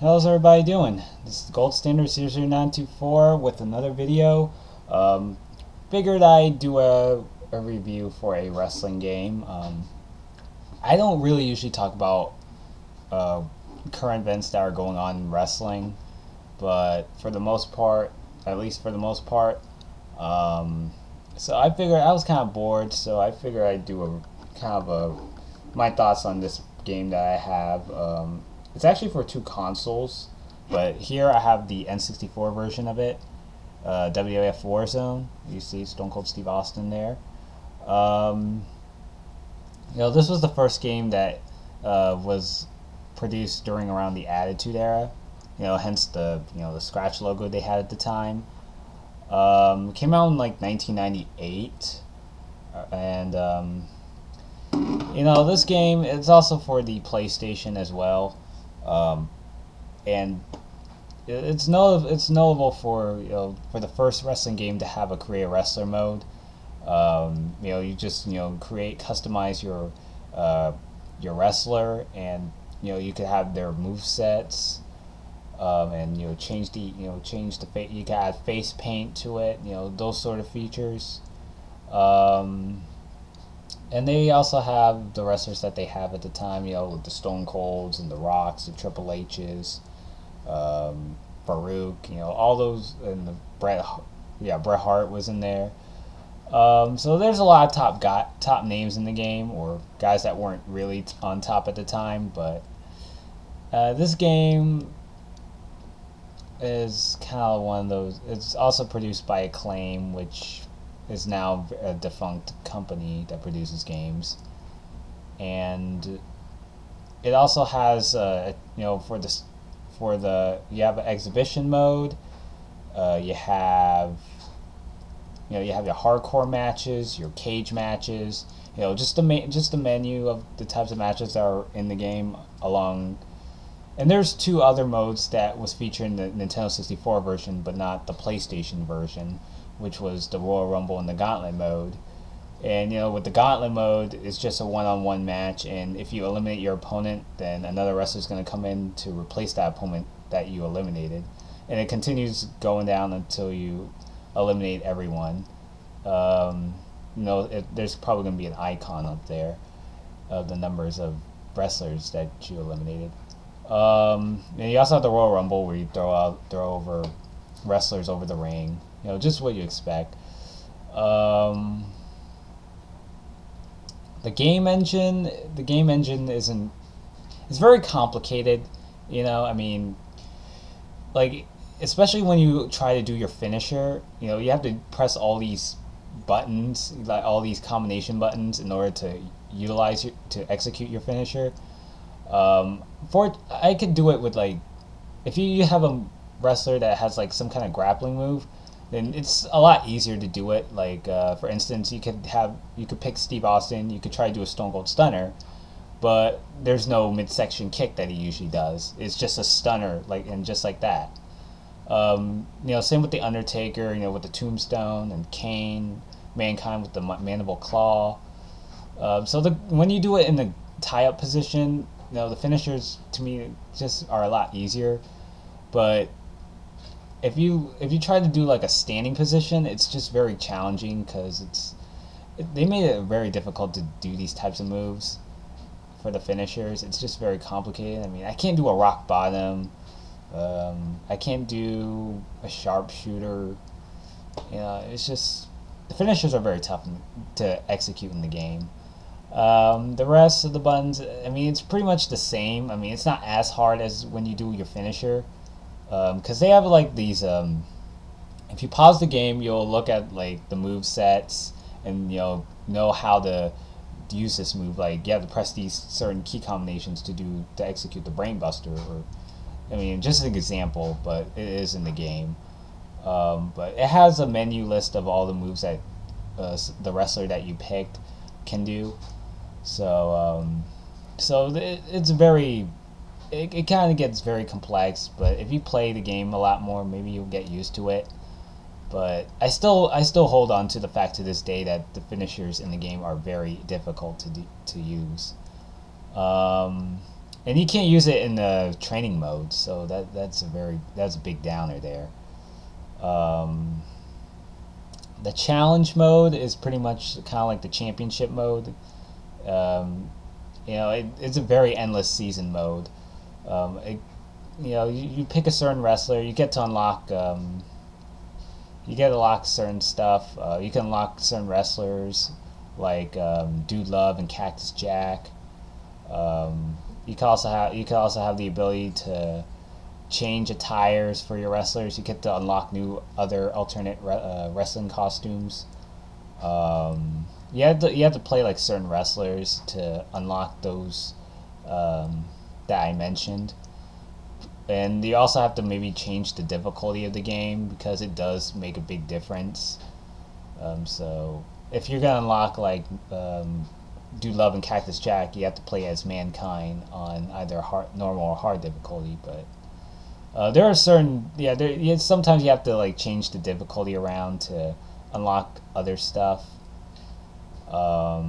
How's everybody doing? This is Gold Standard 00924 with another video. Figured I'd do a review for a wrestling game. I don't really usually talk about current events that are going on in wrestling, but for the most part, at least for the most part, so I figured I was kind of bored, so I figured I'd do a kind of my thoughts on this game that I have. It's actually for two consoles, but here I have the N64 version of it, WWF War Zone. You see Stone Cold Steve Austin there. This was the first game that was produced during around the Attitude Era. Hence the the scratch logo they had at the time. Came out in like 1998, and this game, it's also for the PlayStation as well. And it's notable for for the first wrestling game to have a create a wrestler mode. You just customize your wrestler, and you could have their move sets, and change the you can add face paint to it, those sort of features. And they also have the wrestlers that they have at the time, with the Stone Colds and the Rocks, the Triple H's, Farouk, all those, and the Bret Hart was in there. So there's a lot of top names in the game, or guys that weren't really on top at the time. But this game is kind of one of those. It's also produced by Acclaim, which is now a defunct company that produces games, and it also has you have an exhibition mode. You have your hardcore matches, your cage matches. Just the menu of the types of matches that are in the game along. And there's two other modes that was featured in the Nintendo 64 version, but not the PlayStation version, which was the Royal Rumble and the Gauntlet mode. And with the Gauntlet mode, it's just a one-on-one match, and if you eliminate your opponent, then another wrestler is going to come in to replace that opponent that you eliminated, and it continues going down until you eliminate everyone. There's probably going to be an icon up there of the numbers of wrestlers that you eliminated. And you also have the Royal Rumble, where you throw over wrestlers over the ring. Just what you expect. The game engine isn't. It's very complicated. Especially when you try to do your finisher. You have to press all these buttons, like all these combination buttons, in order to to execute your finisher. I could do it with, like, if you have a wrestler that has like some kind of grappling move, then it's a lot easier to do it. Like, for instance, you could pick Steve Austin. You could try to do a Stone Cold Stunner, but there's no midsection kick that he usually does. It's just a stunner, and just like that. Same with the Undertaker. With the Tombstone, and Kane, Mankind with the Mandible Claw. When you do it in the tie-up position, the finishers to me just are a lot easier. But if you try to do like a standing position, it's just very challenging, because they made it very difficult to do these types of moves for the finishers. It's just very complicated. I can't do a rock bottom. I can't do a sharpshooter. It's just, the finishers are very tough to execute in the game. The rest of the buttons, it's pretty much the same. It's not as hard as when you do your finisher. Because they have like these, if you pause the game, you'll look at like the move sets, and know how to use this move. Like, you have to press these certain key combinations to execute the Brainbuster, or just an example, but it is in the game. But it has a menu list of all the moves that the wrestler that you picked can do. So it's very. It kind of gets very complex, but if you play the game a lot more, maybe you'll get used to it. But I still hold on to the fact to this day that the finishers in the game are very difficult to use. And you can't use it in the training mode, so that's a big downer there. Um, the challenge mode is pretty much kind of like the championship mode. Um, it's a very endless season mode. It, you pick a certain wrestler, you get to unlock certain stuff. You can unlock certain wrestlers like Dude Love and Cactus Jack. You can also have the ability to change attires for your wrestlers. You get to unlock new other alternate wrestling costumes. You have to play like certain wrestlers to unlock those that I mentioned. And you also have to maybe change the difficulty of the game because it does make a big difference. So if you're gonna unlock like Dude Love and Cactus Jack, you have to play as Mankind on either normal or hard difficulty. But there are certain sometimes you have to like change the difficulty around to unlock other stuff. I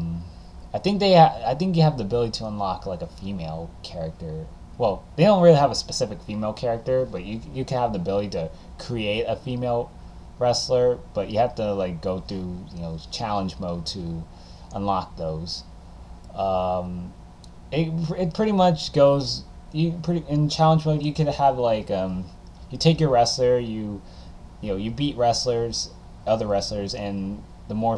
think I think you have the ability to unlock like a female character. Well, they don't really have a specific female character, but you can have the ability to create a female wrestler, but you have to like go through challenge mode to unlock those. It pretty much goes in challenge mode. You could have like you take your wrestler, you beat other wrestlers, and the more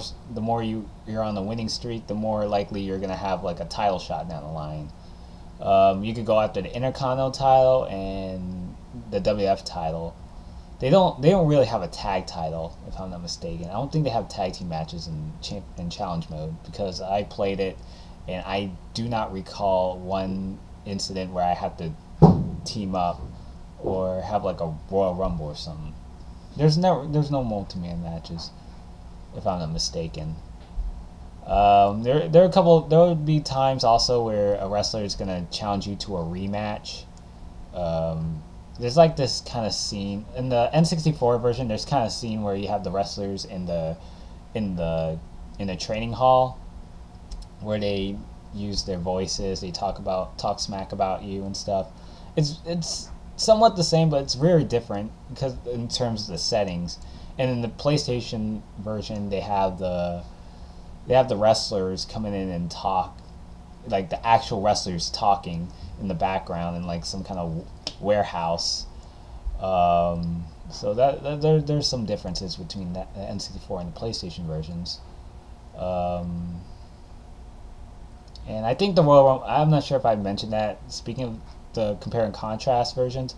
you're on the winning streak, the more likely you're gonna have like a title shot down the line. You could go after the Intercontinental title and the WF title. They don't really have a tag title, if I'm not mistaken. I don't think they have tag team matches in challenge mode because I played it and I do not recall one incident where I had to team up or have like a Royal Rumble or something. There's no multi-man matches, if I'm not mistaken. There would be times also where a wrestler is gonna challenge you to a rematch. There's like this kind of scene in the N64 version. There's kind of scene where you have the wrestlers in the training hall, where they use their voices. They talk smack about you and stuff. It's somewhat the same, but it's very different because in terms of the settings. And in the PlayStation version, they have the wrestlers coming in and talk, like the actual wrestlers talking in the background in like some kind of warehouse. So there's some differences between the N64 and the PlayStation versions. And I think the Royal Rumble, I'm not sure if I mentioned that. Speaking of the compare and contrast versions,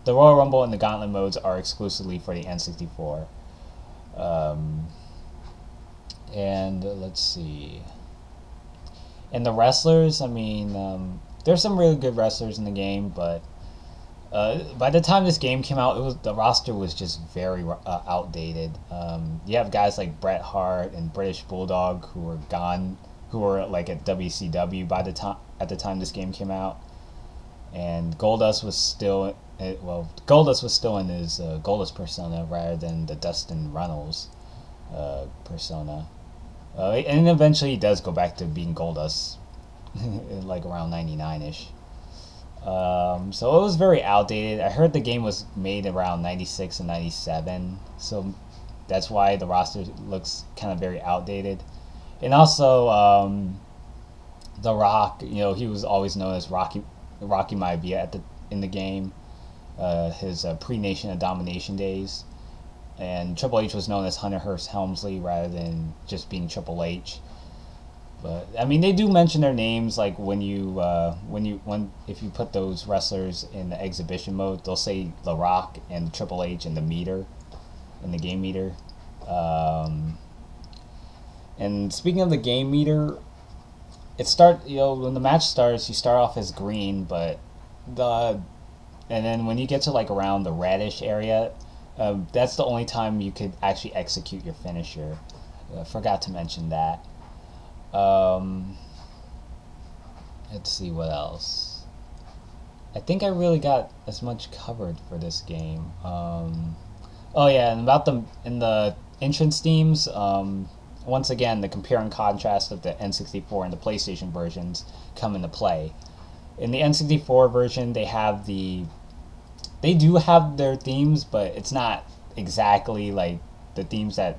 the Royal Rumble and the Gauntlet modes are exclusively for the N64. And let's see. And the wrestlers, I mean, there's some really good wrestlers in the game, but by the time this game came out, the roster was just very outdated. You have guys like Bret Hart and British Bulldog who were gone, who were like at WCW at the time this game came out, and Goldust was still in his Goldust persona rather than the Dustin Runnels persona. And eventually he does go back to being Goldust, like around 99-ish. So it was very outdated. I heard the game was made around 96 and 97, so that's why the roster looks kind of very outdated. And also, The Rock, he was always known as Rocky Maivia in the game, his pre-Nation of Domination days. And Triple H was known as Hunter Hearst Helmsley rather than just being Triple H. But I mean, they do mention their names, like if you put those wrestlers in the exhibition mode, they'll say The Rock and Triple H in the meter, in the game meter. And speaking of the game meter, when the match starts, you start off as green, and then when you get to like around the reddish area, that's the only time you could actually execute your finisher. Forgot to mention that. Let's see what else. I think I really got as much covered for this game. Oh yeah, and about in the entrance themes, once again, the compare and contrast of the N64 and the PlayStation versions come into play. In the N64 version, they do have their themes, but it's not exactly like the themes that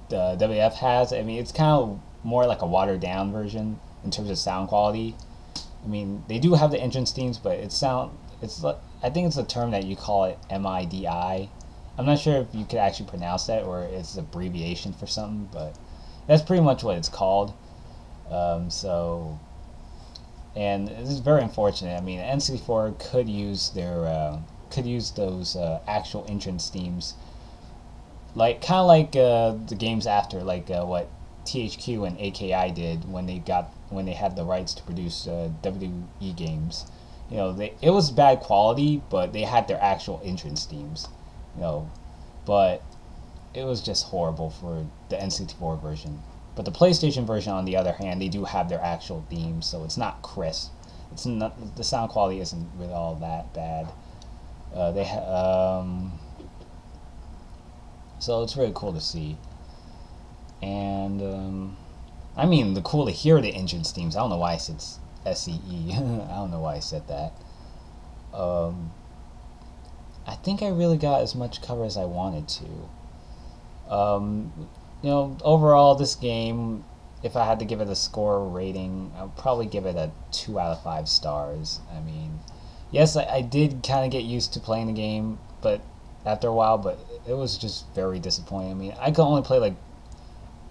the WF has. I mean, it's kind of more like a watered down version in terms of sound quality. I mean, they do have the entrance themes, but I think it's a term that you call it MIDI. I'm not sure if you could actually pronounce that or it's an abbreviation for something, but that's pretty much what it's called. So, and this is very unfortunate. I mean, N64 could use those actual entrance themes, like kind of like the games after, like what THQ and AKI did when they had the rights to produce WWE games. You know, it was bad quality, but they had their actual entrance themes. You know, but it was just horrible for the N64 version. But the PlayStation version, on the other hand, they do have their actual themes, so it's not crisp. It's not, the sound quality isn't really all that bad. So it's really cool to see. And I mean, the cool to hear the entrance themes. I don't know why I said SEE. I don't know why I said that. I think I really got as much cover as I wanted to. You know, overall, this game, if I had to give it a score rating, I would probably give it a 2 out of 5 stars. I mean, yes, I did kind of get used to playing the game, but after a while, but it was just very disappointing. I mean, I could only play like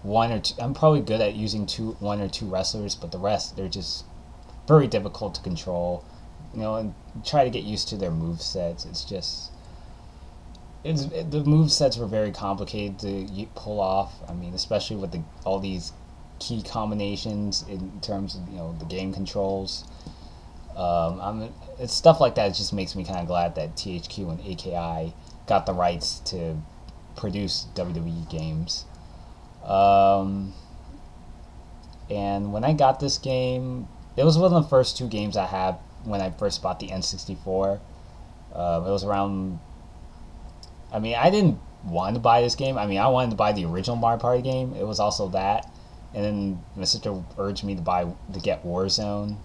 one or two. I'm probably good at using one or two wrestlers, but the rest, they're just very difficult to control. You know, and try to get used to their move sets. The move sets were very complicated to pull off. I mean, especially with all these key combinations in terms of, you know, the game controls. It's stuff like that. It just makes me kind of glad that THQ and AKI got the rights to produce WWE games. And when I got this game, it was one of the first 2 games I had when I first bought the N64. It was around. I mean, I didn't want to buy this game. I mean, I wanted to buy the original Mario Party game. It was also that, and then my sister urged me to get War Zone,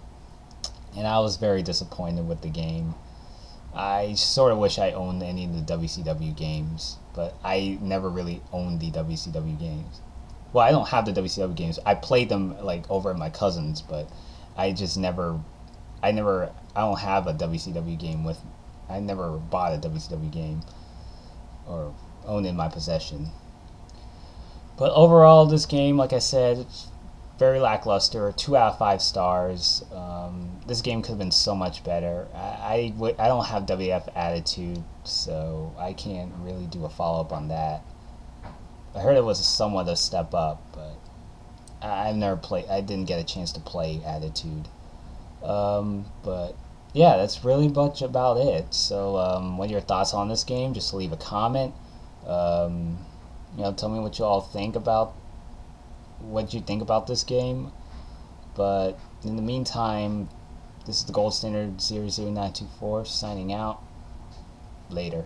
and I was very disappointed with the game. I sort of wish I owned any of the WCW games, but I never really owned the WCW games. Well, I don't have the WCW games. I played them like over at my cousin's, but I just never. I don't have a WCW game with. I never bought a WCW game or owned in my possession. But overall, this game, like I said, it's very lackluster. 2 out of 5 stars. This game could have been so much better. I don't have WF attitude, so I can't really do a follow up on that. I heard it was somewhat a step up, but I've never played. I didn't get a chance to play Attitude. But yeah, that's really much about it. So, what are your thoughts on this game? Just leave a comment. You know, tell me what you all think about what you think about this game. But in the meantime, this is the Gold Standard 00924 signing out. Later.